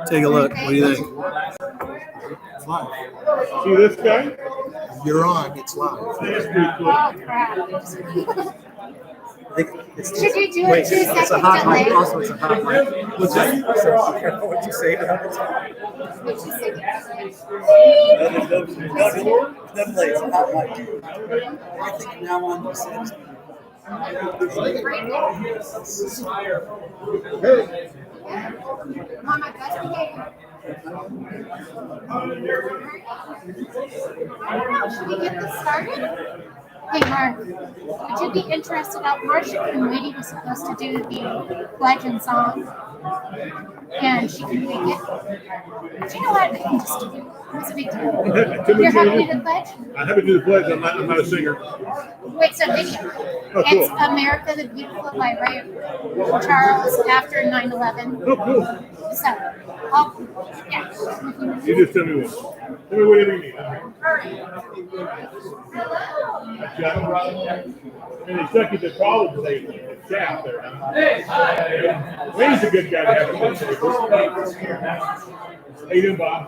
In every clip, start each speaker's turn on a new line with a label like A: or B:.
A: Take a look. What do you think? It's live.
B: See this guy?
A: You're on. It's live.
B: That's pretty cool.
C: Oh, crap. Should you do
A: Wait,
C: a 2
A: it's a
C: second
A: hot
C: delay?
A: mic. Also, it's a hot mic. What's that? So be careful what you say to them.
C: Would you say
A: No delay. It's a hot mic. I think now on the set.
C: Mama, best behavior. I don't know. Should we get this started? Hey, Mark, would you be interested about Marcia Committee was supposed to do the pledge and song, and she couldn't make it. But you know what? I can just do it. It's a big deal. You're happy to do the pledge?
B: I'm happy to do the pledge. I'm not a singer.
C: Wait, so video.
B: Oh, cool.
C: It's America the Beautiful by Ray Charles after 9/11.
B: Oh, cool.
C: So, yeah.
B: You just tell me what. Tell me whatever you need. And they stuck you the problems they chat there. Wayne's a good guy to have a How you doing, Bob?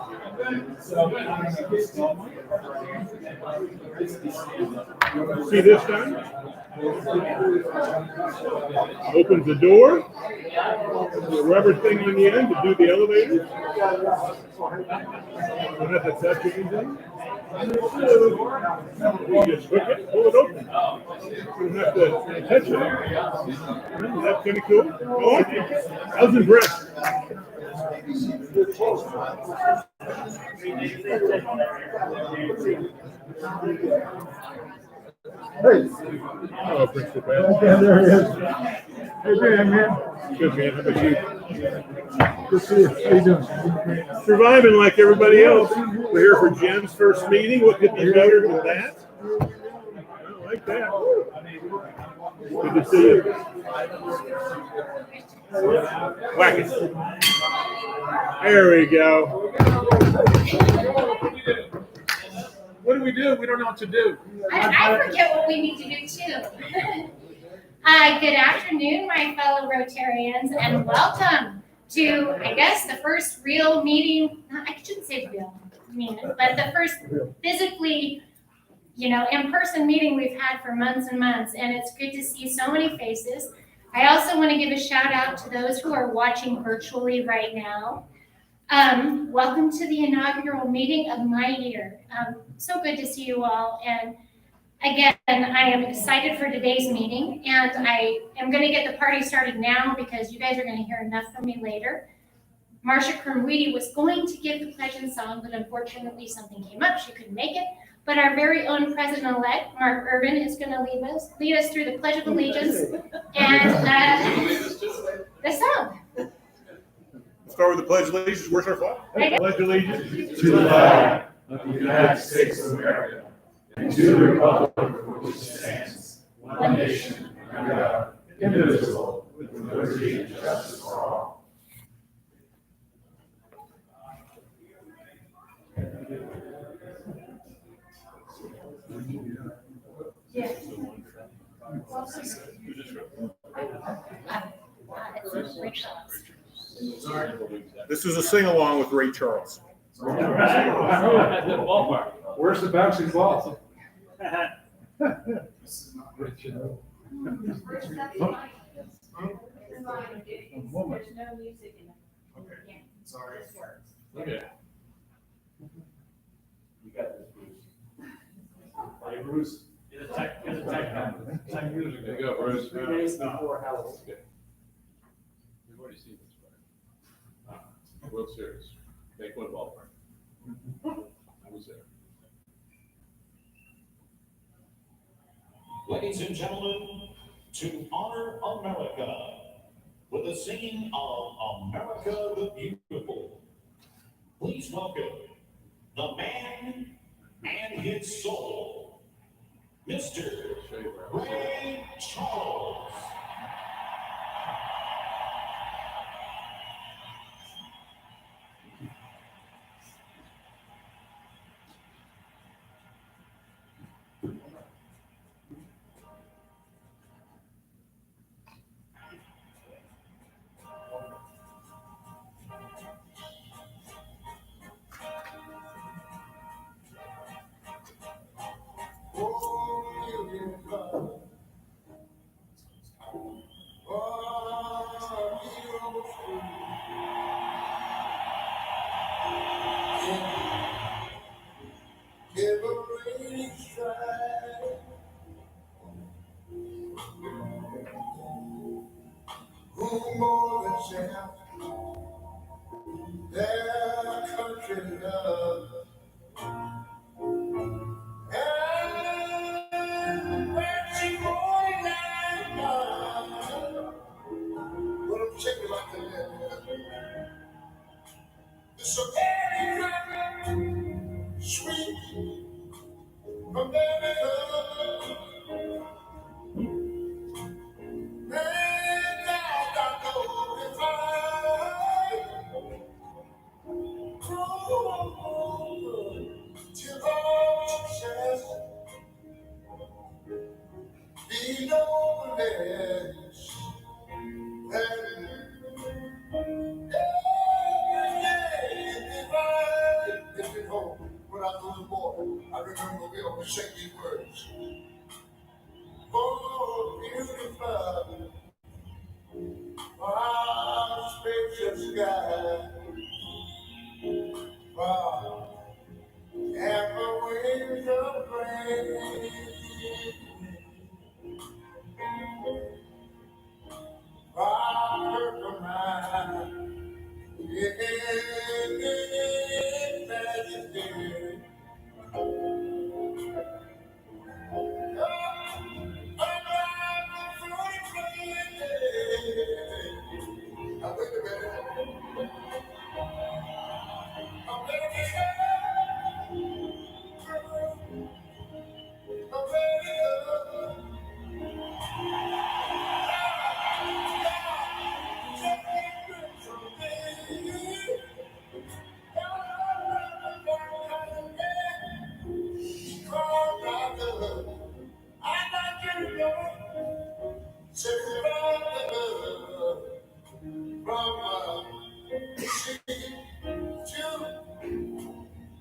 B: See this time? Opens the door. The rubber thing on the end to do the elevator. Don't have to touch anything. You just hook it, pull it open. You don't have to touch it. That's kind of cool. I like it. I was impressed. Hey. Oh, Principal Ben. Okay, there he is. Hey, man. Good, man. How about you? Good to see you. How you doing? Surviving like everybody else. We're here for Jim's first meeting. What could be better than that? I like that. Good to see you. Whack it. There we go. What do? We don't know what to do.
C: I forget what we need to do too. Good afternoon, my fellow Rotarians, and welcome to, I guess, the first real meeting. I shouldn't say real, but the first physically, in-person meeting we've had for months and months, and it's good to see so many faces. I also want to give a shout out to those who are watching virtually right now. Welcome to the inaugural meeting of my year. So good to see you all. And again, I am excited for today's meeting, and I am going to get the party started now because you guys are going to hear enough from me later. Marcia Kermweedy was going to give the pledge and song, but unfortunately something came up. She couldn't make it. But our very own president-elect, Mark Irvin, is going to lead us through the Pledge of Allegiance and the song.
B: Start with the Pledge of Allegiance. Where's our flag? Pledge allegiance
D: to the flag of the United States of America and to the republic for which it stands, one nation, under God, indivisible, with liberty and justice for all.
B: This is a sing-along with Ray Charles.
D: Where's the bouncing ball?
E: There's no music in it.
D: Okay. Sorry.
E: Okay.
D: You got this, Bruce. Hey, Bruce. Get a tech music.
E: There you go, Bruce.
D: 3 days before Halloween.
E: We've already seen this part. World Series. Make one ballpark. I was there.
F: Ladies and gentlemen, to honor America with the singing of America the Beautiful, please welcome the man and his soul, Mr. Ray Charles.
D: love. And when she going down, what I'm checking like the it's so very sweet, but baby love. Man, God, I know if I till all success be no less than every day it's been home. When I was a boy, I remember we always sing these words. Oh, beautiful, wow, spacious sky, wow. And the winds of rain, rock her mind, yeah, majesty. Now wait a minute. I'm ready to I'm ready I got you know, from sea to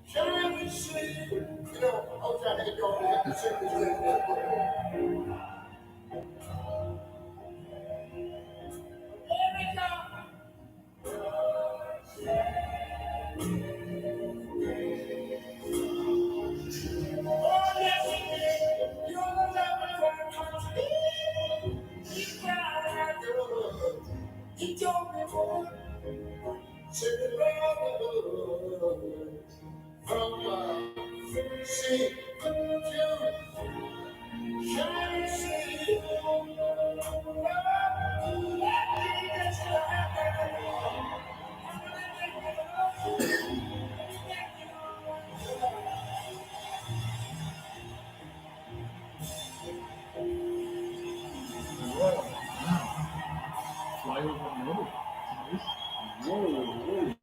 D: shining sea. You know, I was trying to get you all to hit the circus thing. Every time. Oh, yes, you're the love of our country. You cried, you told me what. Said the love from sea to shining sea.
B: Fly over the motor. Nice. Whoa.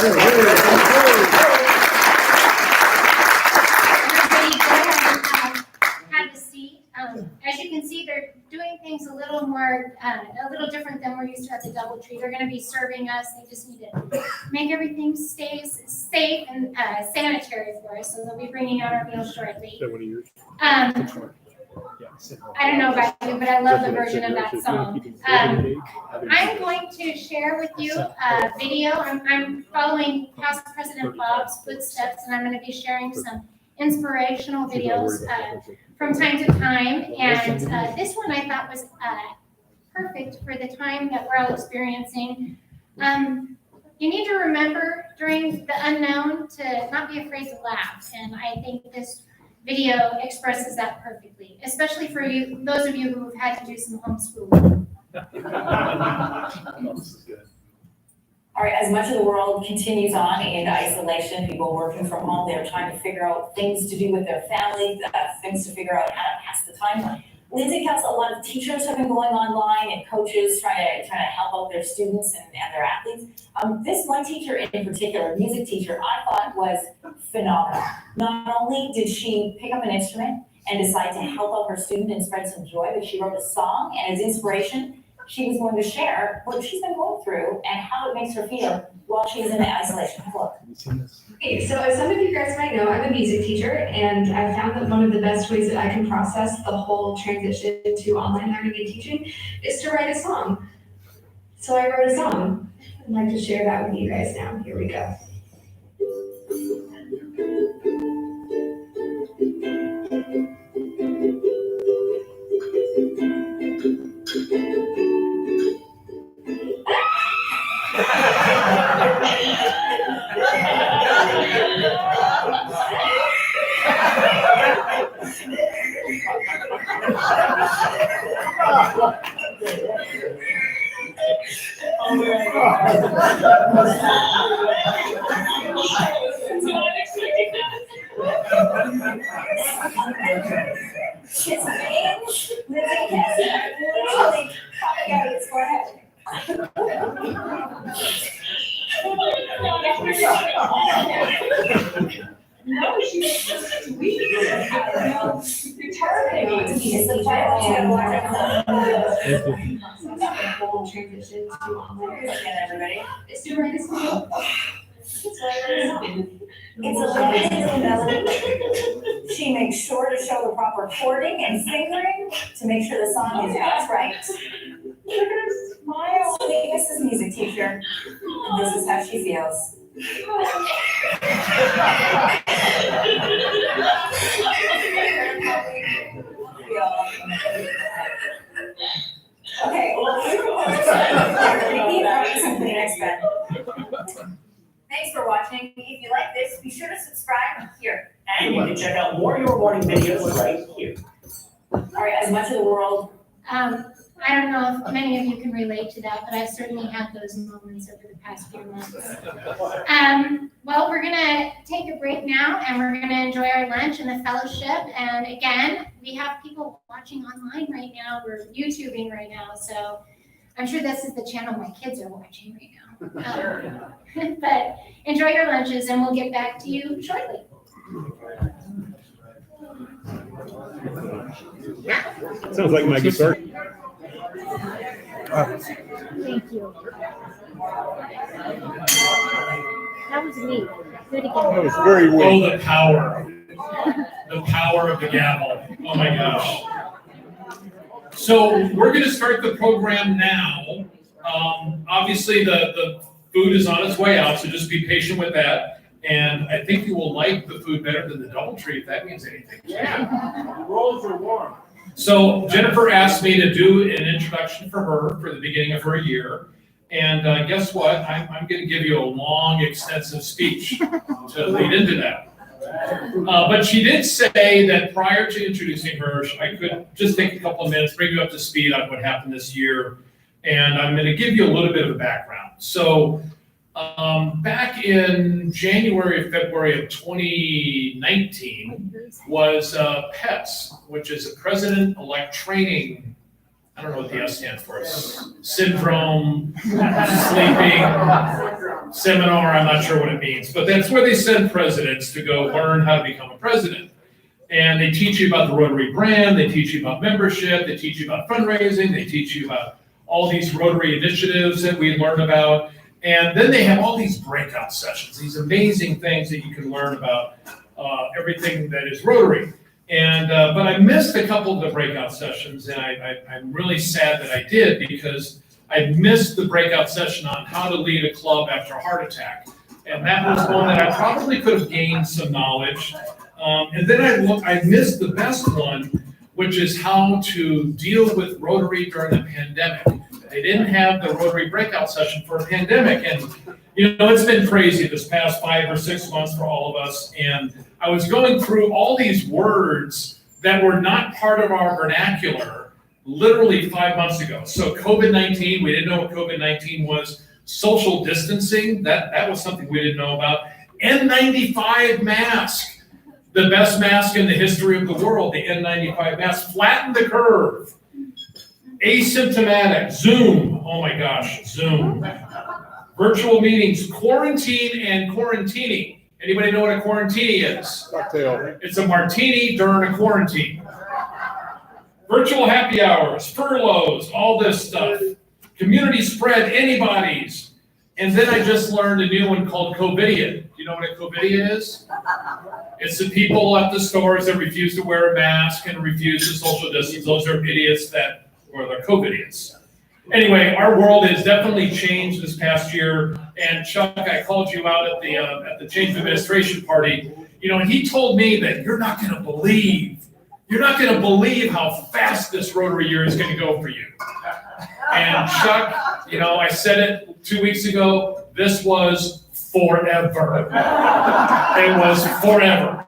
C: Everybody go ahead and have a seat. As you can see, they're doing things a little more, a little different than we're used to at the DoubleTree. They're going to be serving us. They just need to make everything stay safe and sanitary for us. So they'll be bringing out our meal shortly.
B: Is that one of yours?
C: Um, I don't know about you, but I love the version of that song. I'm going to share with you a video. I'm following past President Bob's footsteps, and I'm going to be sharing some inspirational videos from time to time. And this one I thought was perfect for the time that we're all experiencing. You need to remember during the unknown to not be afraid to laugh. And I think this video expresses that perfectly, especially for you, those of you who've had to do some homeschooling.
G: All right, as much of the world continues on in isolation, people working from home, they're trying to figure out things to do with their family, things to figure out how to pass the time. Lindsay counts a lot of teachers have been going online and coaches trying to help out their students and their athletes. This one teacher in particular, music teacher, I thought was phenomenal. Not only did she pick up an instrument and decided to help out her student and spread some joy, but she wrote a song, and as inspiration, she was going to share what she's been going through and how it makes her feel while she's in isolation. Look.
H: Okay, so as some of you guys might know, I'm a music teacher, and I found that one of the best ways that I can process the whole transition to online learning and teaching is to write a song. So I wrote a song. I'd like to share that with you guys now. Here we go.
G: His name, Lizzie Cassie, literally coming out of his forehead.
H: No, she's just sweet. You're targeting me.
G: It's the title of
H: The whole transition to online.
G: Again, everybody.
H: It's to write a song.
G: It's a little melody. She makes sure to show the proper chording and fingering to make sure the song is just right.
H: Look at her smile.
G: Sweet Mrs. Music Teacher, and this is how she feels. Okay, well, thanks for watching. If you like this, be sure to subscribe here.
I: And you can check out more of your morning videos right here.
G: All right, as much of the world.
C: I don't know if many of you can relate to that, but I've certainly had those moments over the past few months. Well, we're gonna take a break now, and we're gonna enjoy our lunch and the fellowship. And again, we have people watching online right now. We're YouTubing right now, so I'm sure this is the channel my kids are watching right now. But enjoy your lunches, and we'll get back to you shortly.
B: Sounds like my guitar.
J: Thank you. That was neat. Do it again.
B: That was very
D: Oh,
B: weird.
D: the power. The power of the gavel. Oh my gosh. So we're going to start the program now. Obviously, the food is on its way out, so just be patient with that. And I think you will like the food better than the DoubleTree, if that means anything.
B: Yeah, the rolls are warm.
D: So Jennifer asked me to do an introduction for her for the beginning of her year. And guess what? I'm going to give you a long, extensive speech to lead into that. But she did say that prior to introducing her, I could just take a couple of minutes, bring you up to speed on what happened this year. And I'm going to give you a little bit of a background. So back in January, February of 2019 was PETS, which is a President-elect training. I don't know what the S stands for. Syndrome, sleeping, seminar, I'm not sure what it means. But that's where they send presidents to go learn how to become a president. And they teach you about the Rotary brand, they teach you about membership, they teach you about fundraising, they teach you about all these Rotary initiatives that we learn about. And then they have all these breakout sessions, these amazing things that you can learn about everything that is Rotary. And but I missed a couple of the breakout sessions, and I'm really sad that I did, because I missed the breakout session on how to lead a club after a heart attack. And that was one that I probably could have gained some knowledge. And then I missed the best one, which is how to deal with Rotary during the pandemic. They didn't have the Rotary breakout session for a pandemic. And, you know, it's been crazy this past 5 or 6 months for all of us. And I was going through all these words that were not part of our vernacular literally 5 months ago. So COVID-19, we didn't know what COVID-19 was. Social distancing, that was something we didn't know about. N95 mask, the best mask in the history of the world, the N95 mask, flattened the curve. Asymptomatic, Zoom, oh my gosh, Zoom. Virtual meetings, quarantine and quarantining. Anybody know what a quarantini is?
B: Cocktail.
D: It's a martini during a quarantine. Virtual happy hours, furloughs, all this stuff. Community spread antibodies. And then I just learned a new one called COVIDian. Do you know what a COVIDian is? It's the people at the stores that refuse to wear a mask and refuse to social distance. Those are idiots that, or they're COVIDians. Anyway, our world has definitely changed this past year. And Chuck, I called you out at the change of administration party. You know, and he told me that you're not going to believe how fast this Rotary year is going to go for you. And Chuck, you know, I said it 2 weeks ago, this was forever. It was forever.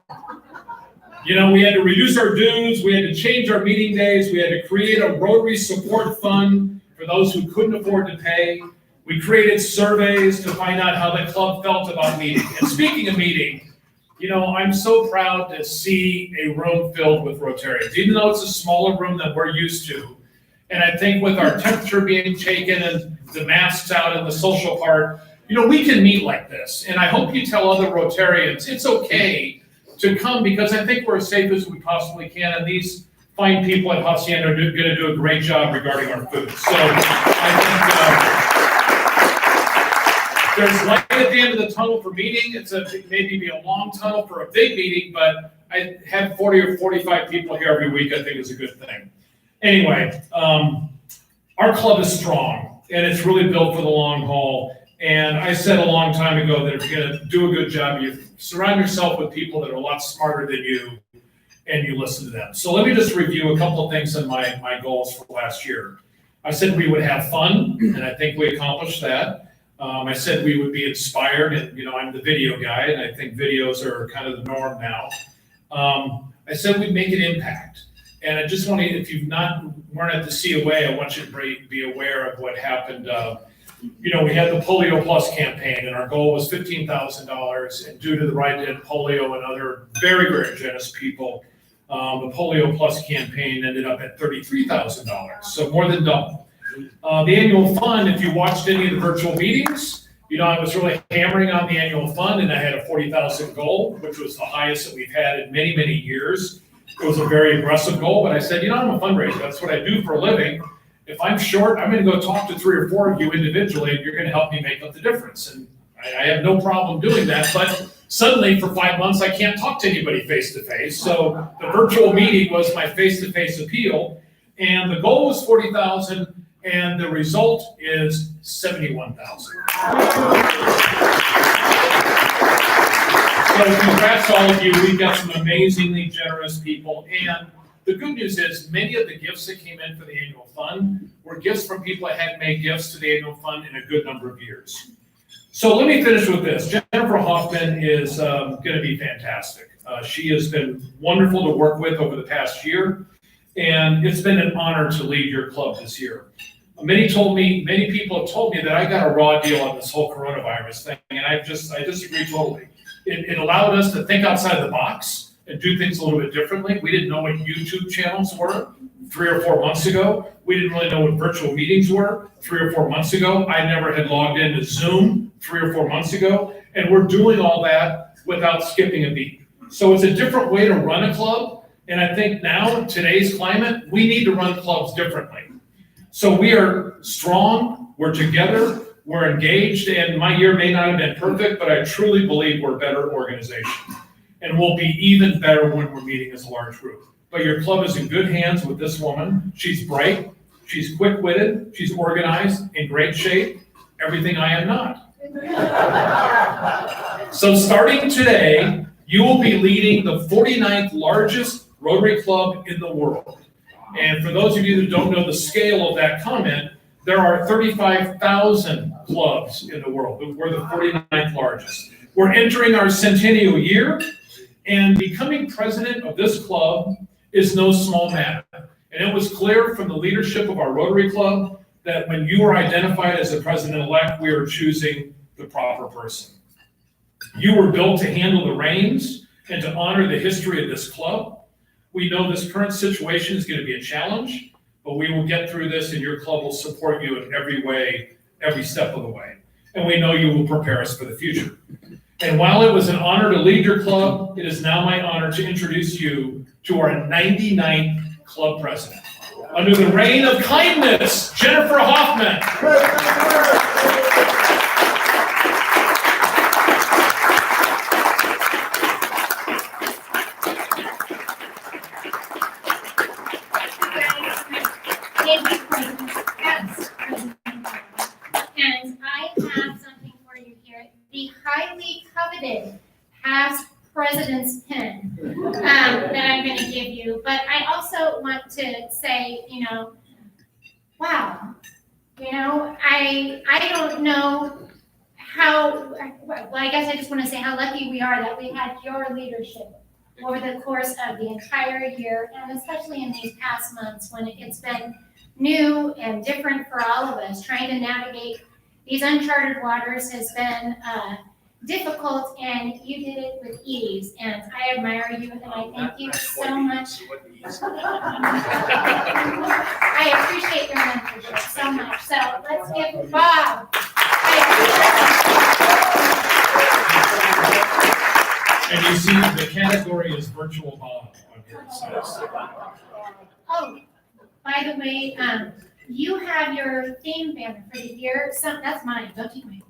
D: You know, we had to reduce our dues, we had to change our meeting days, we had to create a Rotary support fund for those who couldn't afford to pay. We created surveys to find out how the club felt about meeting. And speaking of meeting, you know, I'm so proud to see a room filled with Rotarians, even though it's a smaller room than we're used to. And I think with our temperature being taken and the masks out and the social part, you know, we can meet like this. And I hope you tell other Rotarians it's okay to come, because I think we're as safe as we possibly can. And these fine people at Hacienda are going to do a great job regarding our food. So I think there's light at the end of the tunnel for meeting. It's maybe be a long tunnel for a big meeting, but I have 40 or 45 people here every week. I think is a good thing. Anyway, our club is strong, and it's really built for the long haul. And I said a long time ago that if you're going to do a good job, you surround yourself with people that are a lot smarter than you, and you listen to them. So let me just review a couple of things in my goals for last year. I said we would have fun, and I think we accomplished that. I said we would be inspired, and you know, I'm the video guy, and I think videos are kind of the norm now. I said we'd make an impact. And I just want to, if you've weren't at the COA, I want you to be aware of what happened. You know, we had the Polio Plus campaign, and our goal was $15,000. And due to the right to end polio and other very, very generous people, the Polio Plus campaign ended up at $33,000, so more than double. The annual fund, if you watched any of the virtual meetings, you know, I was really hammering on the annual fund, and I had a $40,000 goal, which was the highest that we've had in many, many years. It was a very aggressive goal, but I said, you know, I'm a fundraiser. That's what I do for a living. If I'm short, I'm going to go talk to 3 or 4 of you individually, and you're going to help me make up the difference. And I have no problem doing that. But suddenly, for 5 months, I can't talk to anybody face to face. So the virtual meeting was my face to face appeal, and the goal was $40,000, and the result is $71,000. So congrats to all of you. We've got some amazingly generous people. And the good news is many of the gifts that came in for the annual fund were gifts from people that hadn't made gifts to the annual fund in a good number of years. So let me finish with this. Jennifer Hoffman is going to be fantastic. She has been wonderful to work with over the past year. And it's been an honor to lead your club this year. Many people have told me that I got a raw deal on this whole coronavirus thing. And I disagree totally. It allowed us to think outside the box and do things a little bit differently. We didn't know what YouTube channels were 3 or 4 months ago. We didn't really know what virtual meetings were 3 or 4 months ago. I never had logged into Zoom 3 or 4 months ago. And we're doing all that without skipping a beat. So it's a different way to run a club. And I think now, in today's climate, we need to run clubs differently. So we are strong, we're together, we're engaged, and my year may not have been perfect, but I truly believe we're a better organization. And we'll be even better when we're meeting as a large group. But your club is in good hands with this woman. She's bright, she's quick-witted, she's organized, in great shape, everything I am not. So starting today, you will be leading the 49th largest Rotary club in the world. And for those of you that don't know the scale of that comment, there are 35,000 clubs in the world. We're the 49th largest. We're entering our centennial year, and becoming president of this club is no small matter. And it was clear from the leadership of our Rotary Club that when you were identified as the president-elect, we were choosing the proper person. You were built to handle the reins and to honor the history of this club. We know this current situation is going to be a challenge, but we will get through this, and your club will support you in every way, every step of the way. And we know you will prepare us for the future. And while it was an honor to lead your club, it is now my honor to introduce you to our 99th club president. Under the reign of kindness, Jennifer Hoffman.
C: And I have something for you here, the highly coveted past president's pin that I'm going to give you. But I also want to say, wow, I don't know how, well, I guess I just want to say how lucky we are that we had your leadership over the course of the entire year, and especially in these past months when it's been new and different for all of us. Trying to navigate these uncharted waters has been difficult, and you did it with ease, and I admire you, and I thank you so much. I appreciate your mentorship so much. So let's give Bob.
D: And you see, the category is virtual Bob on here. So.
C: Oh, by the way, you have your theme banner for the year. That's mine. Don't take mine.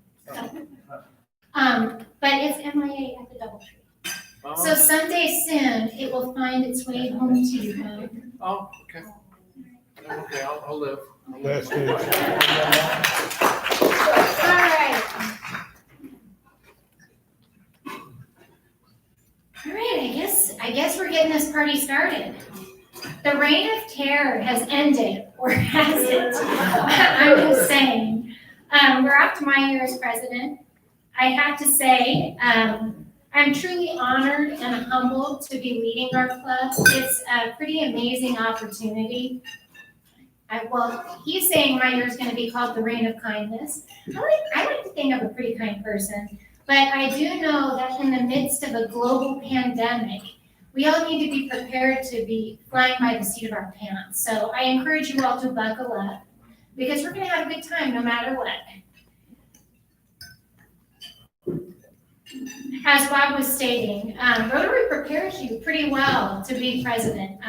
C: But it's MIA at the DoubleTree. So someday soon, it will find its way home to you, Bob.
E: Oh, okay. Okay, I'll live.
B: Last stage.
C: All right. All right, I guess we're getting this party started. The reign of terror has ended, or has it? I'm just saying. We're up to my year as president. I have to say, I'm truly honored and humbled to be leading our club. It's a pretty amazing opportunity. Well, he's saying my year is going to be called the reign of kindness. I like to think I'm a pretty kind person, but I do know that in the midst of a global pandemic, we all need to be prepared to be flying by the seat of our pants. So I encourage you all to buckle up, because we're going to have a good time no matter what. As Bob was stating, Rotary prepares you pretty well to be president.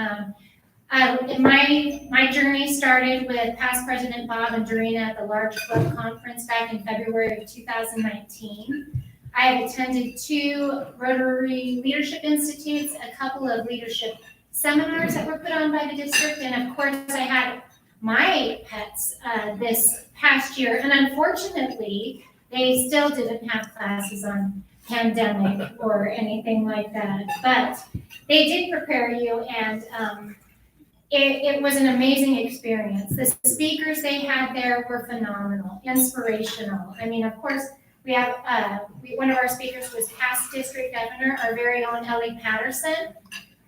C: My journey started with past President Bob and Dorina at the Large Club Conference back in February of 2019. I have attended 2 Rotary Leadership Institutes, a couple of leadership seminars that were put on by the district, and of course I had my pets this past year, and unfortunately they still didn't have classes on pandemic or anything like that, but they did prepare you, and it was an amazing experience. The speakers they had there were phenomenal, inspirational. I mean, of course, we have one of our speakers was past district governor, our very own Ellie Patterson,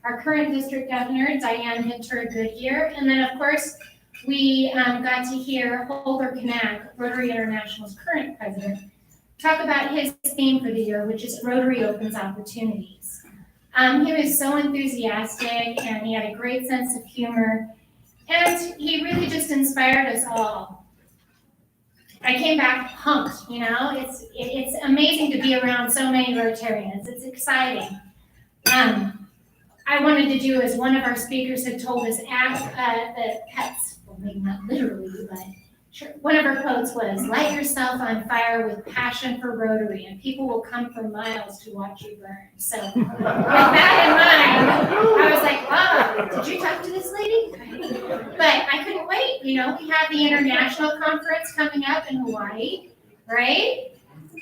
C: our current district governor, Diane Hinter-Goodyear, and then of course, we got to hear Holger Knack, Rotary International's current president, talk about his theme for the year, which is Rotary Opens Opportunities. He was so enthusiastic, and he had a great sense of humor, and he really just inspired us all. I came back pumped, it's amazing to be around so many Rotarians. It's exciting. I wanted to do, as one of our speakers had told us, ask the pets, well, maybe not literally, but sure. One of her quotes was, "Light yourself on fire with passion for Rotary, and people will come for miles to watch you burn." So with that in mind, I was like, "Wow, did you talk to this lady?" But I couldn't wait. We have the international conference coming up in Hawaii, right?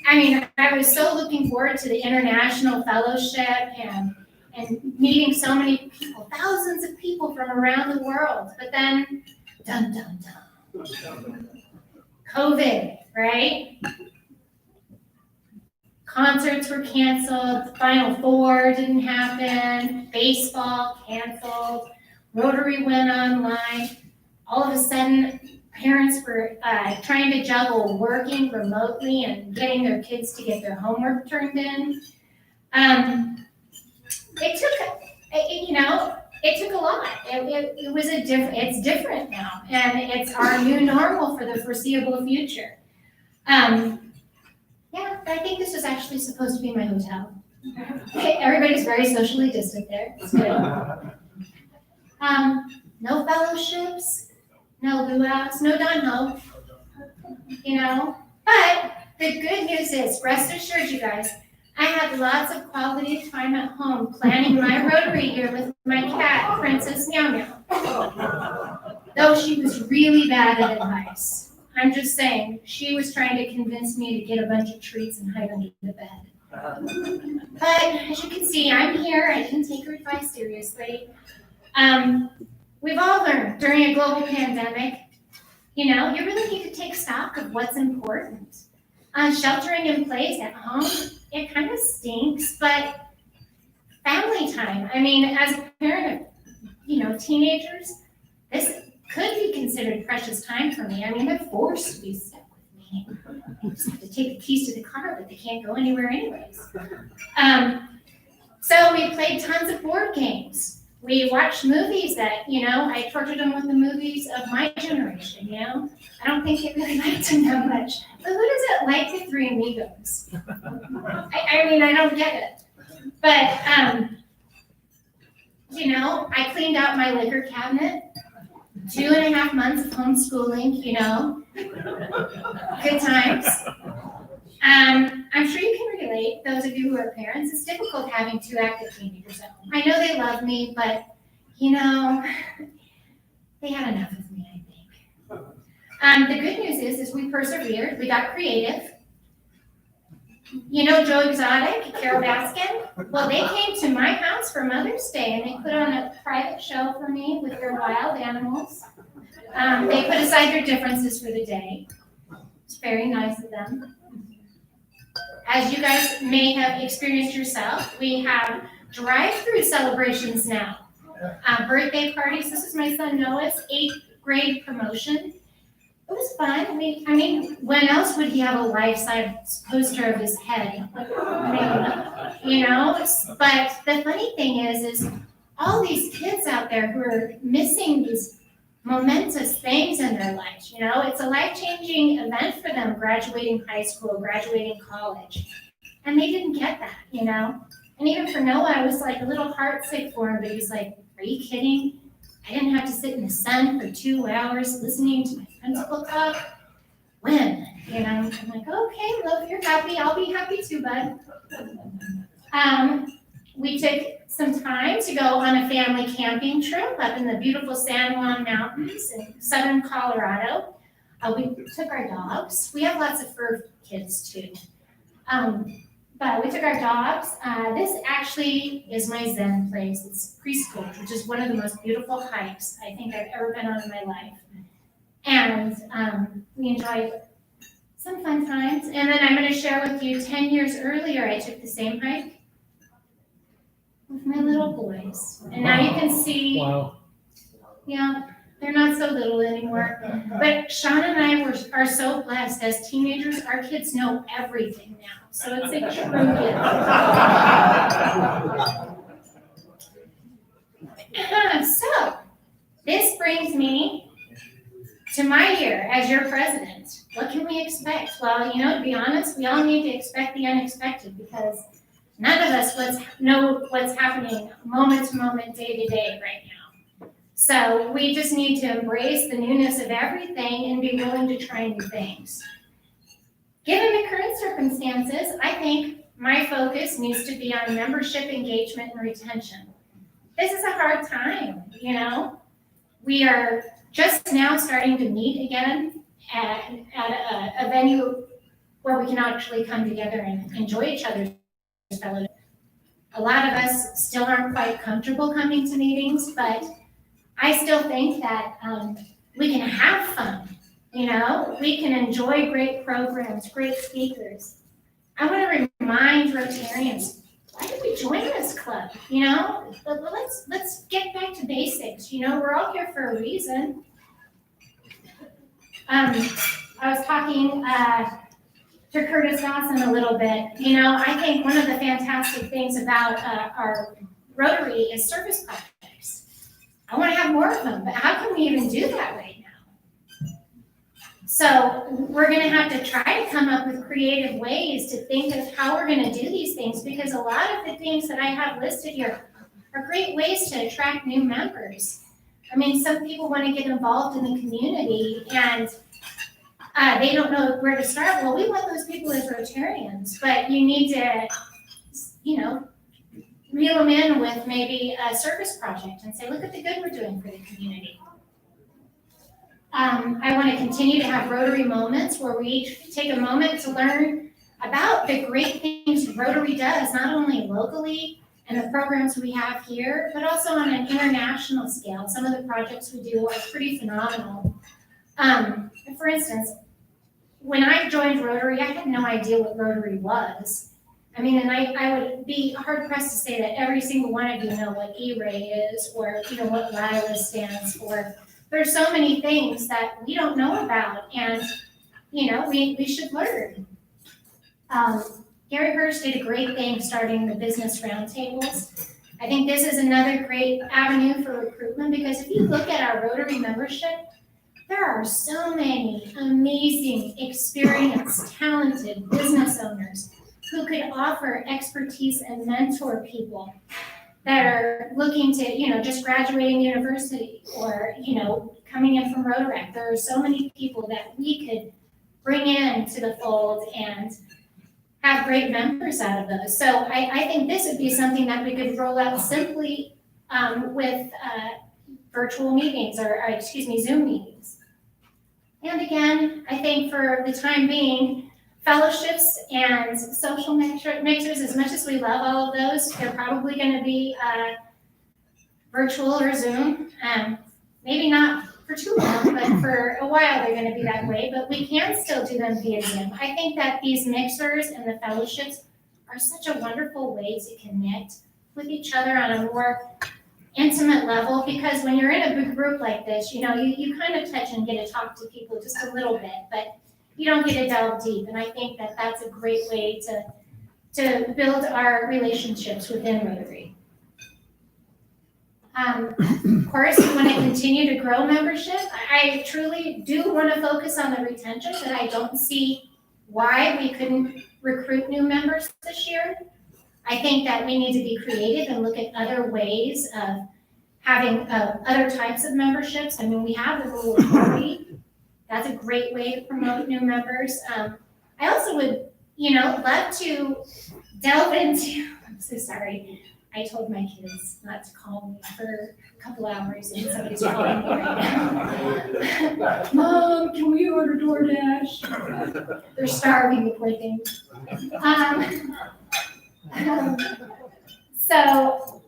C: I mean, I was so looking forward to the international fellowship and meeting so many people, thousands of people from around the world. But then, dun dun dun. COVID, right? Concerts were canceled, Final Four didn't happen, baseball canceled, Rotary went online. All of a sudden, parents were trying to juggle working remotely and getting their kids to get their homework turned in. It took a lot. It's different now, and it's our new normal for the foreseeable future. Yeah, I think this was actually supposed to be my hotel. Everybody's very socially distant there. It's good. No fellowships, no luau's, no Don Ho, you know. But the good news is, rest assured, you guys, I had lots of quality time at home planning my Rotary year with my cat, Princess Meow Meow. Though she was really bad at advice. I'm just saying, she was trying to convince me to get a bunch of treats and hide under the bed. But as you can see, I'm here. I can take her advice seriously. We've all learned during a global pandemic, you know, you really need to take stock of what's important. Sheltering in place at home, it kind of stinks, but family time. I mean, as a parent of, you know, teenagers, this could be considered precious time for me. I mean, they're forced to be stuck with me. I just have to take the keys to the car, but they can't go anywhere anyways. So we played tons of board games. We watched movies that, you know, I tortured them with the movies of my generation, you know? I don't think they really liked them that much. But who doesn't like the Three Amigos? I mean, I don't get it. But, you know, I cleaned out my liquor cabinet. 2.5 months of homeschooling, you know? Good times. I'm sure you can relate, those of you who are parents. It's difficult having 2 active teenagers at home. I know they love me, but, you know, they had enough of me, I think. The good news is we persevered. We got creative. You know Joe Exotic, Carol Baskin? Well, they came to my house for Mother's Day, and they put on a private show for me with their wild animals. They put aside their differences for the day. It's very nice of them. As you guys may have experienced yourself, we have drive-through celebrations now. Birthday parties. This is my son Noah's 8th grade promotion. It was fun. I mean, when else would he have a life-size poster of his head? I mean, you know. But the funny thing is all these kids out there who are missing these momentous things in their lives, you know, it's a life-changing event for them, graduating high school, graduating college, and they didn't get that, you know. And even for Noah, I was like a little heartsick for him, but he's like, are you kidding? I didn't have to sit in the sun for 2 hours listening to my principal talk. When? You know, I'm like, okay, well, if you're happy, I'll be happy too, bud. We took some time to go on a family camping trip up in the beautiful San Juan Mountains in southern Colorado. We took our dogs. We have lots of fur kids too. But we took our dogs. This actually is my Zen place. It's preschool, which is one of the most beautiful hikes I think I've ever been on in my life. And we enjoyed some fun times. And then I'm going to share with you 10 years earlier, I took the same hike with my little boys. And now you can see,
B: Wow.
C: yeah, they're not so little anymore. But Sean and I are so blessed. As teenagers, our kids know everything now. So it's a true gift. So this brings me to my year as your president. What can we expect? Well, you know, to be honest, we all need to expect the unexpected because none of us know what's happening moment to moment, day to day right now. So we just need to embrace the newness of everything and be willing to try new things. Given the current circumstances, I think my focus needs to be on membership engagement and retention. This is a hard time, you know. We are just now starting to meet again at a venue where we can actually come together and enjoy each other's fellowship. A lot of us still aren't quite comfortable coming to meetings, but I still think that we can have fun, you know? We can enjoy great programs, great speakers. I want to remind Rotarians, why did we join this club, you know? Let's get back to basics, you know? We're all here for a reason. I was talking to Curtis Dawson a little bit. You know, I think one of the fantastic things about our Rotary is service projects. I want to have more of them, but how can we even do that right now? So we're gonna have to try to come up with creative ways to think of how we're gonna do these things, because a lot of the things that I have listed here are great ways to attract new members. I mean, some people want to get involved in the community and they don't know where to start. Well, we want those people as Rotarians, but you need to, reel them in with maybe a service project and say, look at the good we're doing for the community. I want to continue to have Rotary moments where we each take a moment to learn about the great things Rotary does, not only locally and the programs we have here, but also on an international scale. Some of the projects we do are pretty phenomenal. For instance, when I joined Rotary, I had no idea what Rotary was. I mean, and I would be hard pressed to say that every single one of you know what E-Ray is, or what RILA stands for. There's so many things that we don't know about, and we should learn. Gary Hirsch did a great thing starting the business roundtables. I think this is another great avenue for recruitment, because if you look at our Rotary membership, there are so many amazing, experienced, talented business owners who could offer expertise and mentor people that are looking to, just graduating university or, coming in from Rotary. There are so many people that we could bring into the fold and have great members out of those. So I think this would be something that we could roll out simply with virtual meetings or Zoom meetings. And again, I think for the time being, fellowships and social mixers, as much as we love all of those, they're probably going to be virtual or Zoom. Maybe not for too long, but for a while they're going to be that way. But we can still do them via Zoom. I think that these mixers and the fellowships are such a wonderful way to connect with each other on a more intimate level, because when you're in a big group like this, you kind of touch and get to talk to people just a little bit, but you don't get to delve deep. And I think that that's a great way to build our relationships within Rotary. Of course, we want to continue to grow membership. I truly do want to focus on the retention, but I don't see why we couldn't recruit new members this year. I think that we need to be creative and look at other ways of having other types of memberships. I mean, we have the Rule of 40. That's a great way to promote new members. I also would, love to delve into, I'm so sorry. I told my kids not to call me for a couple hours, and somebody's calling me right now. Mom, can we order DoorDash? They're starving, the poor things. So,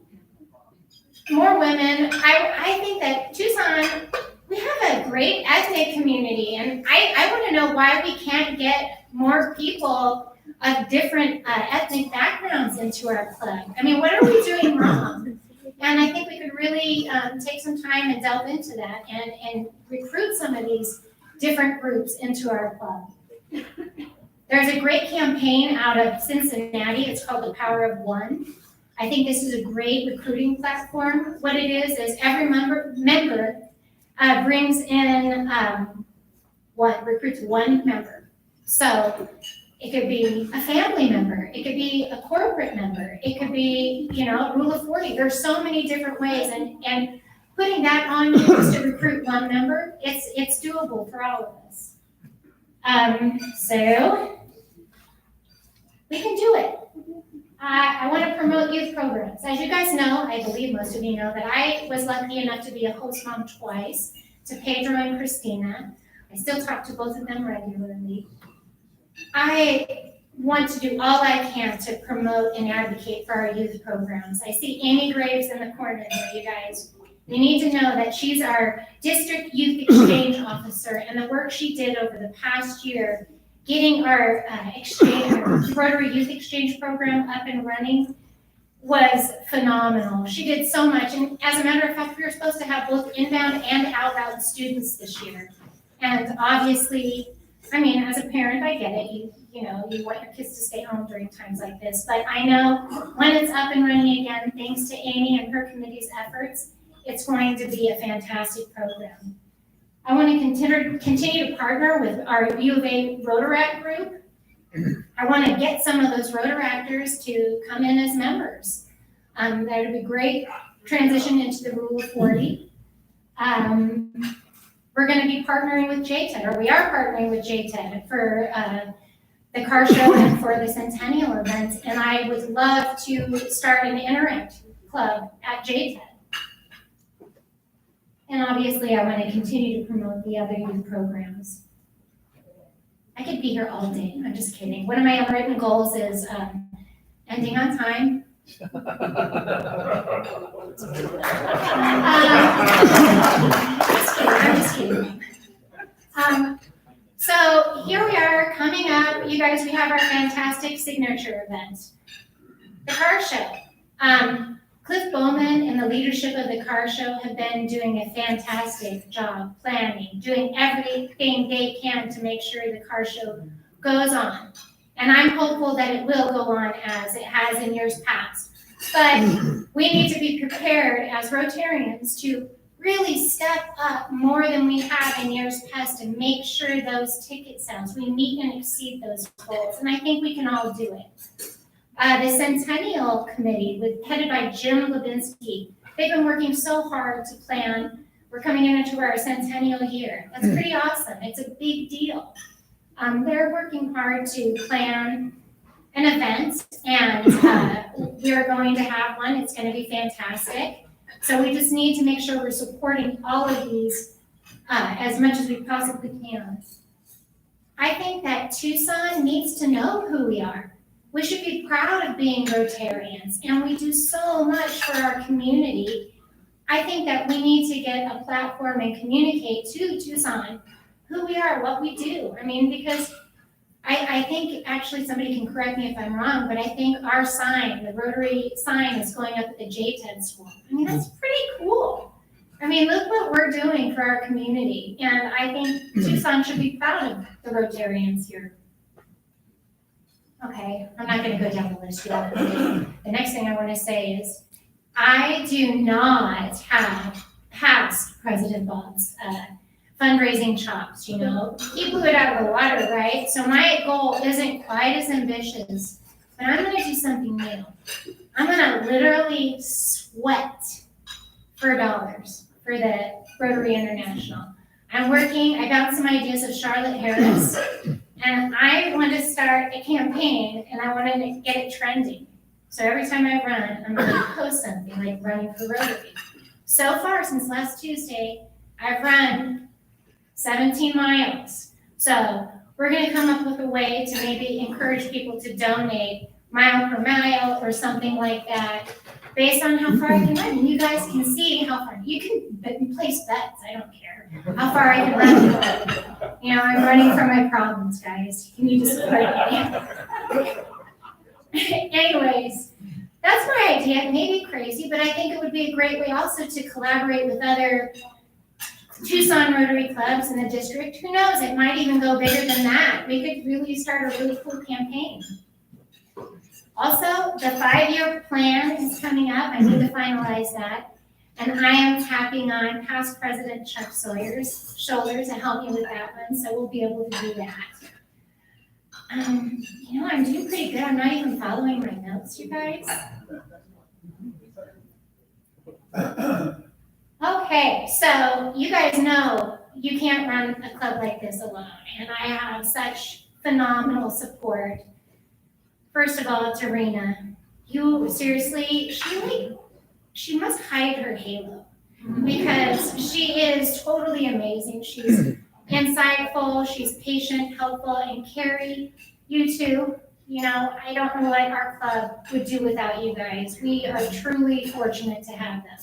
C: more women. I think that Tucson, we have a great ethnic community, and I want to know why we can't get more people of different ethnic backgrounds into our club. I mean, what are we doing wrong? And I think we could really take some time and delve into that and recruit some of these different groups into our club. There's a great campaign out of Cincinnati. It's called The Power of One. I think this is a great recruiting platform. What it is every member brings in recruits one member. So it could be a family member, it could be a corporate member, it could be, Rule of 40. There's so many different ways, and putting that on you just to recruit one member, it's doable for all of us. So we can do it. I want to promote youth programs. As you guys know, I believe most of you know that I was lucky enough to be a host mom twice to Pedro and Christina. I still talk to both of them regularly. I want to do all I can to promote and advocate for our youth programs. I see Amy Graves in the corner here, you guys. You need to know that she's our district youth exchange officer, and the work she did over the past year getting our Rotary Youth Exchange program up and running was phenomenal. She did so much, and as a matter of fact, we were supposed to have both inbound and outbound students this year. And obviously, I mean, as a parent, I get it. You want your kids to stay home during times like this. But I know when it's up and running again, thanks to Amy and her committee's efforts, it's going to be a fantastic program. I want to continue to partner with our U of A Rotaract group. I want to get some of those Rotaractors to come in as members. That would be great transition into the Rule of 40. We're going to be partnering with JTED, or we are partnering with JTED for the car show and for the Centennial event, and I would love to start an Interact club at JTED. And obviously, I want to continue to promote the other youth programs. I could be here all day. I'm just kidding. One of my unwritten goals is ending on time. I'm just kidding. So here we are coming up. You guys, we have our fantastic signature event, the car show. Cliff Bowman and the leadership of the car show have been doing a fantastic job planning, doing everything they can to make sure the car show goes on. And I'm hopeful that it will go on as it has in years past. But we need to be prepared as Rotarians to really step up more than we have in years past and make sure those ticket sales, we meet and exceed those goals. And I think we can all do it. The Centennial Committee, headed by Jim Levinsky, they've been working so hard to plan. We're coming into our centennial year. That's pretty awesome. It's a big deal. They're working hard to plan an event, and we're going to have one. It's going to be fantastic. So we just need to make sure we're supporting all of these as much as we possibly can. I think that Tucson needs to know who we are. We should be proud of being Rotarians, and we do so much for our community. I think that we need to get a platform and communicate to Tucson who we are, what we do. I mean, because I think, actually, somebody can correct me if I'm wrong, but I think our sign, the Rotary sign, is going up at the JTED school. I mean, that's pretty cool. I mean, look what we're doing for our community, and I think Tucson should be proud of the Rotarians here. Okay, I'm not going to go down the list yet. The next thing I want to say is, I do not have past President Bob's fundraising chops, you know. He blew it out of the water, right? So my goal isn't quite as ambitious, but I'm going to do something new. I'm going to literally sweat for dollars for the Rotary International. I got some ideas of Charlotte Harris, and I want to start a campaign, and I want to get it trending. So every time I run, I'm going to post something like running for Rotary. So far, since last Tuesday, I've run 17 miles. So we're going to come up with a way to maybe encourage people to donate mile per mile or something like that, based on how far I can run. And you guys can see how far. You can place bets. I don't care how far I can run. You know, I'm running from my problems, guys. Can you just support me? Anyways, that's my idea. It may be crazy, but I think it would be a great way also to collaborate with other Tucson Rotary clubs in the district. Who knows? It might even go bigger than that. We could really start a really cool campaign. Also, the 5-year plan is coming up. I need to finalize that. And I am tapping on past President Chuck Sawyer's shoulder to help me with that one, so we'll be able to do that. You know, I'm doing pretty good. I'm not even following my notes, you guys. Okay, so you guys know you can't run a club like this alone, and I have such phenomenal support. First of all, it's Arena. You seriously, she must hide her halo, because she is totally amazing. She's insightful, she's patient, helpful, and Carrie, you too. You know, I don't know what our club would do without you guys. We are truly fortunate to have them.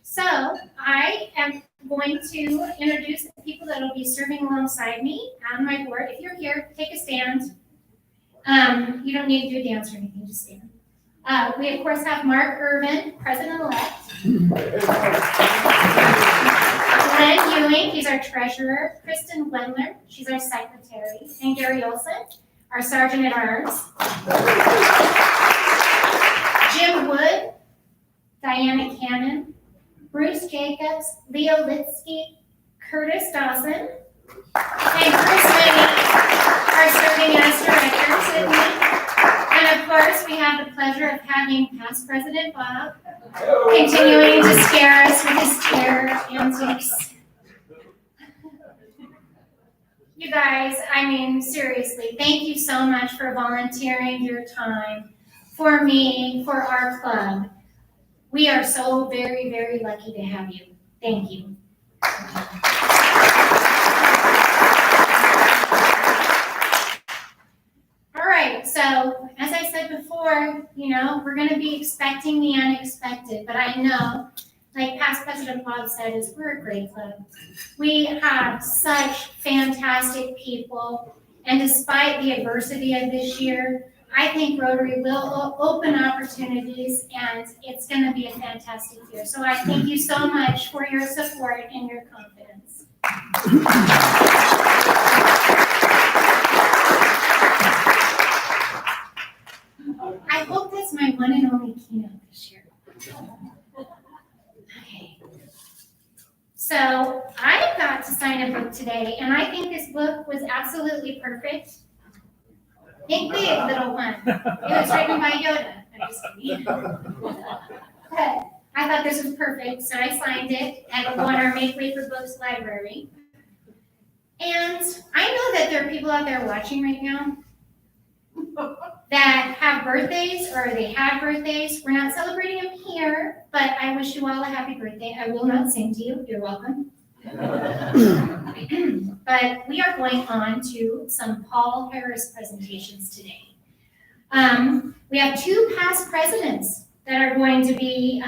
C: So I am going to introduce the people that will be serving alongside me on my board. If you're here, take a stand. You don't need to do a dance or anything, just stand. We of course have Mark Irvin, President-elect. Glenn Ewing, he's our treasurer. Kristen Wendler, she's our secretary. And Gary Olson, our sergeant at arms. Leo Litsky, Curtis Dawson, and Chris Minnie are serving as directors with me. And of course, we have the pleasure of having past President Bob continuing to scare us with his chair antics. You guys, I mean, seriously, thank you so much for volunteering your time for me, for our club. We are so very, very lucky to have you. Thank you. All right, so as I said before, we're going to be expecting the unexpected, but I know, like past President Bob said, we're a great club. We have such fantastic people, and despite the adversity of this year, I think Rotary will open opportunities, and it's going to be a fantastic year. So I thank you so much for your support and your confidence. I hope that's my one and only keynote this year. Okay. So I got to sign a book today, and I think this book was absolutely perfect. Think big, little one. It was written by Yoda. I'm just kidding. But I thought this was perfect, so I signed it at our Make Way for Books library. And I know that there are people out there watching right now that have birthdays or they had birthdays. We're not celebrating them here, but I wish you all a happy birthday. I will not sing to you. You're welcome. But we are going on to some Paul Harris presentations today. We have two past presidents that are going to be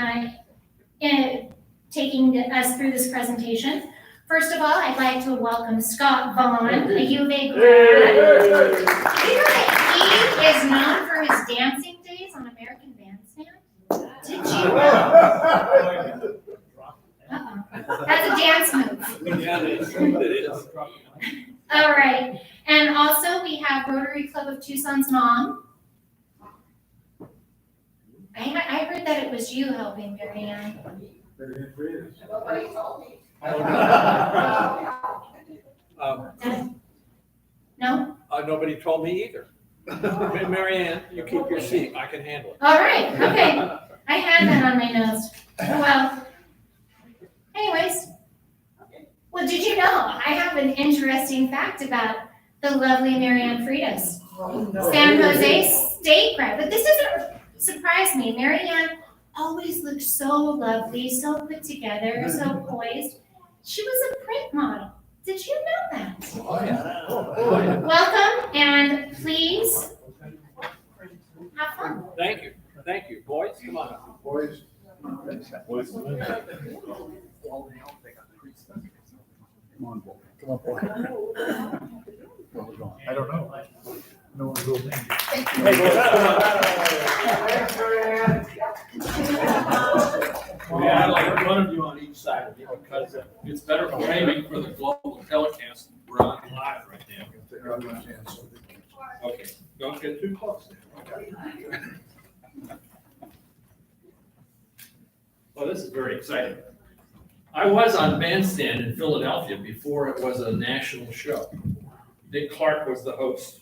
C: taking us through this presentation. First of all, I'd like to welcome Scott Vaughn, a U of A grad. Did you know that he is known for his dancing days on American Bandstand? Did you know? That's a dance move.
E: Yeah, it is.
C: All right. And also we have Rotary Club of Tucson's mom. I heard that it was you helping, Marianne. No?
K: Nobody told me either. Marianne, you keep your seat. I can handle it.
C: All right. Okay. I had that on my notes. Well, anyways. Well, did you know I have an interesting fact about the lovely Marianne Freitas, San Jose State grad. But this doesn't surprise me. Marianne always looked so lovely, so put together, so poised. She was a print model. Did you know that?
K: Oh, yeah.
C: Welcome, and please have fun.
K: Thank you. Thank you. Boys, come on up.
B: Boys. Come on, boy. Come on, boy. Where we going? I don't know. No one told me.
E: Yeah, I'd like one of you on each side of me because it's better framing for the global telecast. We're on live right now. Okay, don't get too close. Well, this is very exciting. I was on Bandstand in Philadelphia before it was a national show. Dick Clark was the host.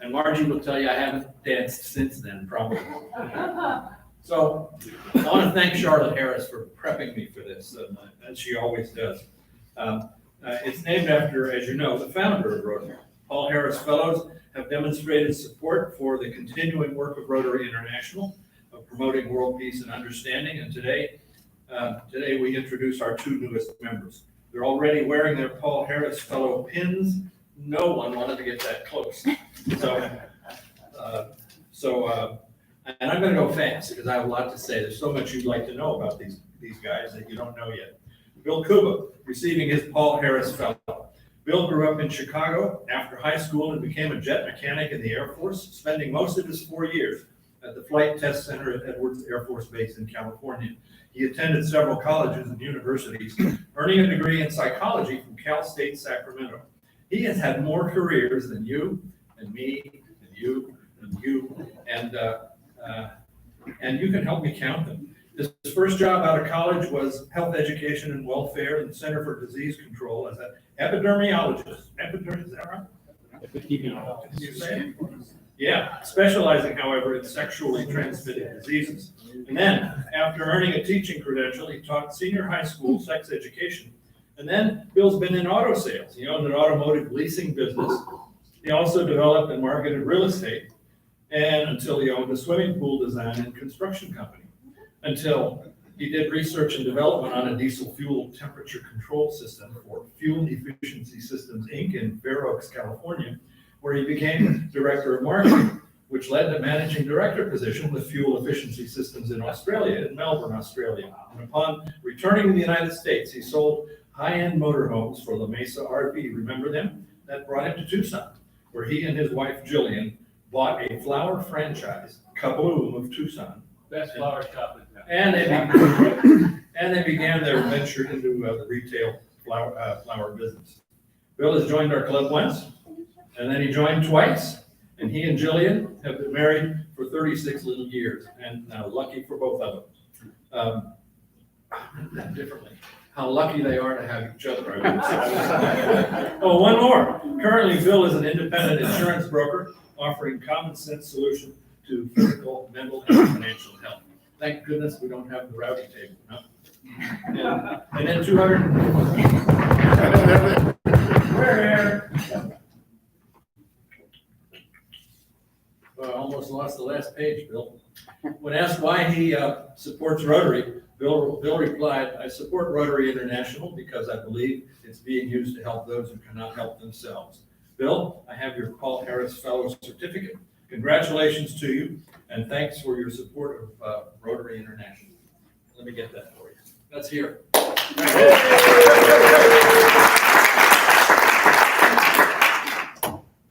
E: And Margie will tell you I haven't danced since then, probably. So I want to thank Charlotte Harris for prepping me for this, as she always does. It's named after, as you know, the founder of Rotary. Paul Harris Fellows have demonstrated support for the continuing work of Rotary International, of promoting world peace and understanding. And today we introduce our two newest members. They're already wearing their Paul Harris Fellow pins. No one wanted to get that close. And I'm going to go fast because I have a lot to say. There's so much you'd like to know about these guys that you don't know yet. Bill Kuba, receiving his Paul Harris Fellow. Bill grew up in Chicago after high school and became a jet mechanic in the Air Force, spending most of his 4 years at the Flight Test Center at Edwards Air Force Base in California. He attended several colleges and universities, earning a degree in psychology from Cal State Sacramento. He has had more careers than you and me and you and you, and you can help me count them. His first job out of college was health education and welfare in the Center for Disease Control as an epidemiologist. Is that right? Did you say it? Yeah, specializing, however, in sexually transmitted diseases. And then, after earning a teaching credential, he taught senior high school sex education. And then Bill's been in auto sales. He owned an automotive leasing business. He also developed and marketed real estate, and until he owned a swimming pool design and construction company. Until he did research and development on a diesel fuel temperature control system for Fuel Efficiency Systems, Inc. in Fair Oaks, California, where he became director of marketing, which led to managing director position with Fuel Efficiency Systems in Australia, in Melbourne, Australia. And upon returning to the United States, he sold high-end motorhomes for La Mesa RV. Remember them? That brought him to Tucson, where he and his wife Jillian bought a flower franchise, Kaboom of Tucson.
K: Best flower shop in town.
E: And they began their venture into the retail flower business. Bill has joined our club once, and then he joined twice, and he and Jillian have been married for 36 little years, and lucky for both of them. Differently. How lucky they are to have each other. I would say. Oh, one more. Currently, Bill is an independent insurance broker offering common sense solution to physical, mental, and financial health. Thank goodness we don't have the rowdy table, no? And then 200. We're here. Well, I almost lost the last page, Bill. When asked why he supports Rotary, Bill replied, "I support Rotary International because I believe it's being used to help those who cannot help themselves." Bill, I have your Paul Harris Fellow Certificate. Congratulations to you, and thanks for your support of Rotary International. Let me get that for you. That's here. There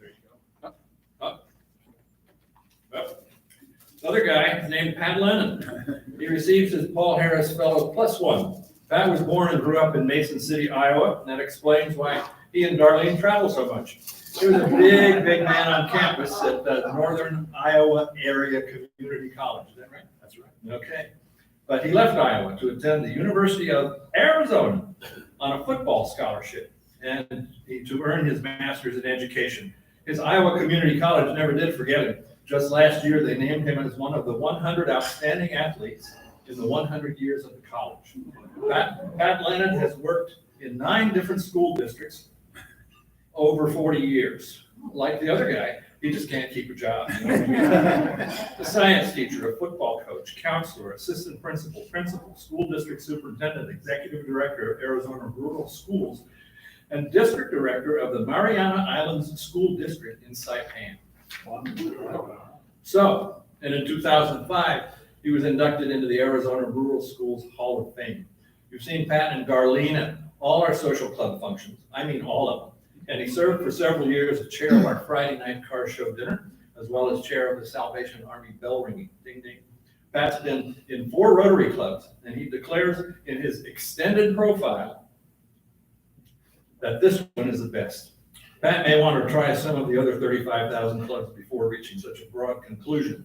E: you go. Up. Other guy named Pat Lennon. He receives his Paul Harris Fellow +1. Pat was born and grew up in Mason City, Iowa, and that explains why he and Darlene travel so much. He was a big man on campus at the Northern Iowa Area Community College. Is that right? That's right. Okay. But he left Iowa to attend the University of Arizona on a football scholarship and to earn his master's in education. His Iowa Community College never did forget him. Just last year, they named him as one of the 100 outstanding athletes in the 100 years of the college. Pat Lennon has worked in 9 different school districts over 40 years. Like the other guy, he just can't keep a job. You know? A science teacher, a football coach, counselor, assistant principal, school district superintendent, executive director of Arizona Rural Schools, and district director of the Mariana Islands School District in Saipan. So, and in 2005, he was inducted into the Arizona Rural Schools Hall of Fame. You've seen Pat and Darlene at all our social club functions. I mean, all of them. And he served for several years as chair of our Friday night car show dinner, as well as chair of the Salvation Army bell ringing. Ding, ding. Pat's been in 4 Rotary clubs, and he declares in his extended profile that this one is the best. Pat may want to try some of the other 35,000 clubs before reaching such a broad conclusion.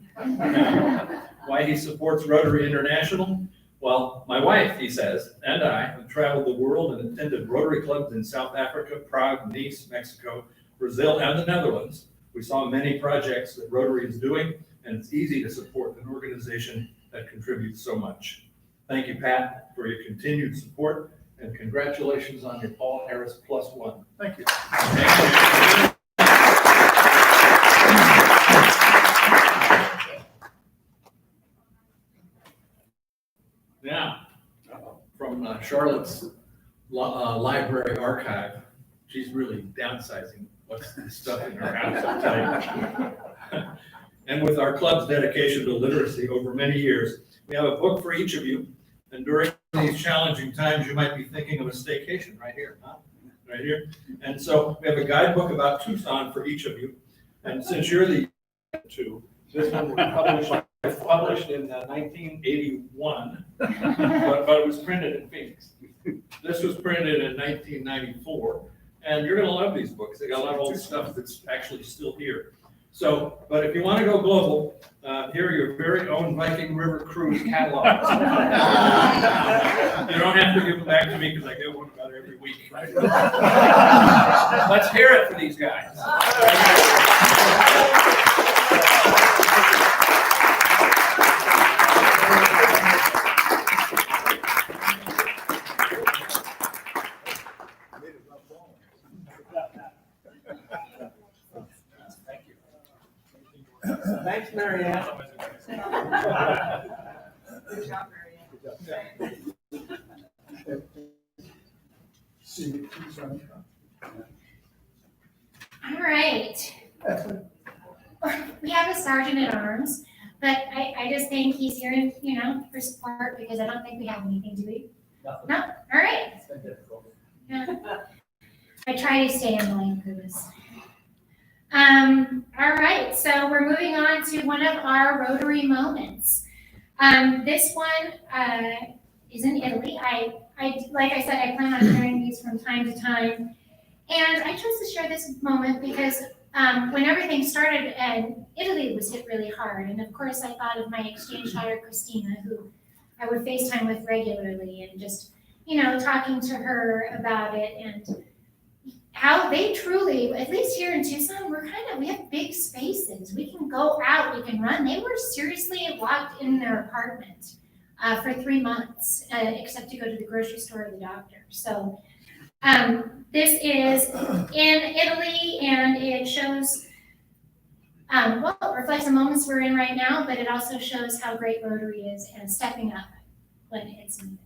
E: Why he supports Rotary International? Well, my wife, he says, and I have traveled the world and attended Rotary clubs in South Africa, Prague, Nice, Mexico, Brazil, and the Netherlands. We saw many projects that Rotary is doing, and it's easy to support an organization that contributes so much. Thank you, Pat, for your continued support, and congratulations on your Paul Harris +1. Thank you. Thank you. Now, from Charlotte's library archive, she's really downsizing what's the stuff in her house, I'll tell you. And with our club's dedication to literacy over many years, we have a book for each of you. And during these challenging times, you might be thinking of a staycation right here, huh? Right here. And so we have a guidebook about Tucson for each of you. And since you're the two, this one was published in 1981, but it was printed in Phoenix. This was printed in 1994, and you're going to love these books. They got a lot of old stuff that's actually still here.
K: So, but if you want to go global, here are your very own Viking River Cruise catalogs. You don't have to give them back to me because I get one about every week. Let's hear it for these guys. Thanks, Marianne.
L: Good job,
C: All right. We have a sergeant at arms, but I just think he's here, for support because I don't think we have anything, do we? No. All right. Yeah. I try to stay in line for this. All right, so we're moving on to one of our Rotary moments. This one is in Italy. I like I said, I plan on sharing these from time to time. And I chose to share this moment because when everything started, Italy was hit really hard. And of course, I thought of my exchange daughter, Christina, who I would FaceTime with regularly and just, talking to her about it and how they truly, at least here in Tucson, we have big spaces. We can go out, we can run. They were seriously locked in their apartment for 3 months, except to go to the grocery store or the doctor. So this is in Italy, and it shows, it reflects the moments we're in right now, but it also shows how great Rotary is and stepping up when it's needed.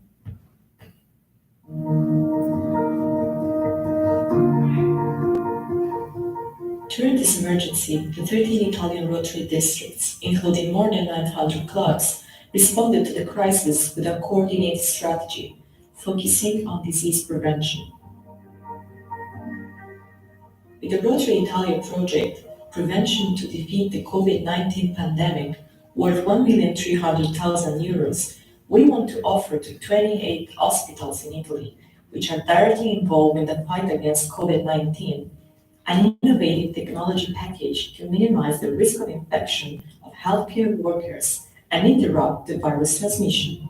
M: During this emergency, the 13 Italian Rotary districts, including more than 900 clubs, responded to the crisis with a coordinated strategy, focusing on disease prevention. With the Rotary Italia project, Prevention to Defeat the COVID-19 Pandemic, worth €1,300,000, we want to offer to 28 hospitals in Italy, which are directly involved in the fight against COVID-19, an innovative technology package to minimize the risk of infection of healthcare workers and interrupt the virus transmission.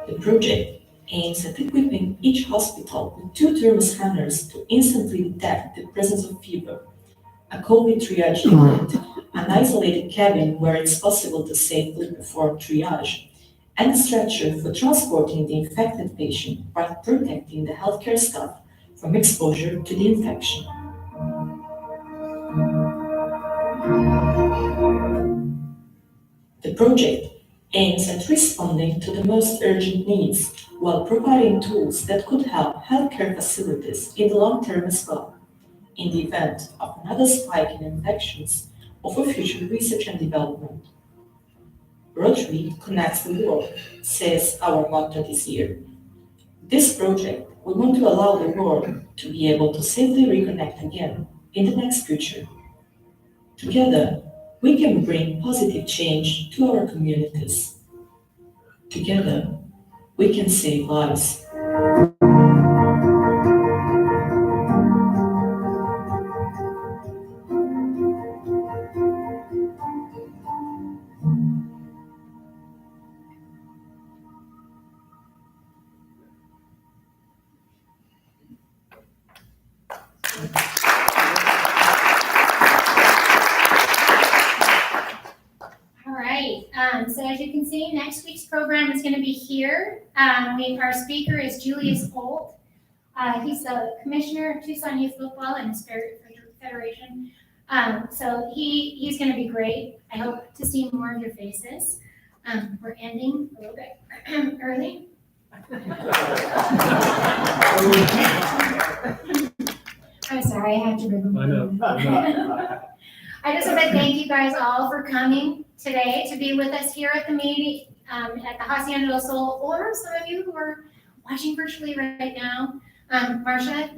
M: The project aims at equipping each hospital with 2 thermal scanners to instantly detect the presence of fever, a COVID triage unit, an isolated cabin where it's possible to safely perform triage, and a stretcher for transporting the infected patient while protecting the healthcare staff from exposure to the infection. The project aims at responding to the most urgent needs while providing tools that could help healthcare facilities in the long term as well, in the event of another spike in infections or for future research and development. Rotary connects the world, says our motto this year. This project, we want to allow the world to be able to safely reconnect again in the next future. Together, we can bring positive change to our communities. Together, we can save lives.
C: So as you can see, next week's program is going to be here. Our speaker is Julius Holt. He's the commissioner of Tucson Youth Football and Spirit Federation. So he's going to be great. I hope to see more of your faces. We're ending a little bit early. I'm sorry, I had to rip them.
B: I know.
C: I just want to thank you guys all for coming today to be with us here at the meeting at the Hacienda del Sol, or some of you who are watching virtually right now. Marcia, I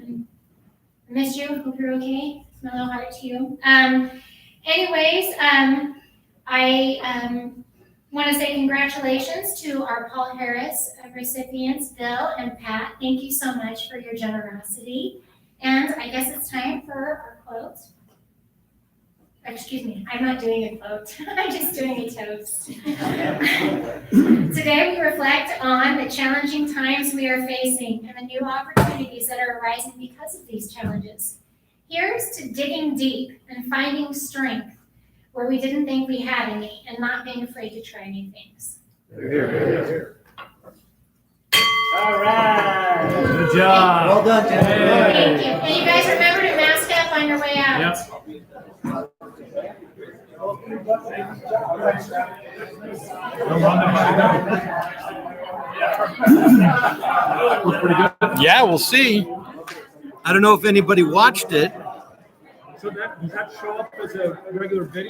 C: missed you. Hope you're okay. It's my little heart to you. Anyways, I want to say congratulations to our Paul Harris recipients, Bill and Pat. Thank you so much for your generosity. And I guess it's time for our quote. Excuse me, I'm not doing a quote. I'm just doing a toast. Today we reflect on the challenging times we are facing and the new opportunities that are arising because of these challenges. Here's to digging deep and finding strength where we didn't think we had any and not being afraid to try new things.
I: All right.
B: Good job.
A: Well done, Jen.
C: Thank you. And you guys remember to mask up on your way out.
B: Yep. Looks pretty good.
L: Yeah, we'll see. I don't know if anybody watched it.
B: So does that show up as a regular video?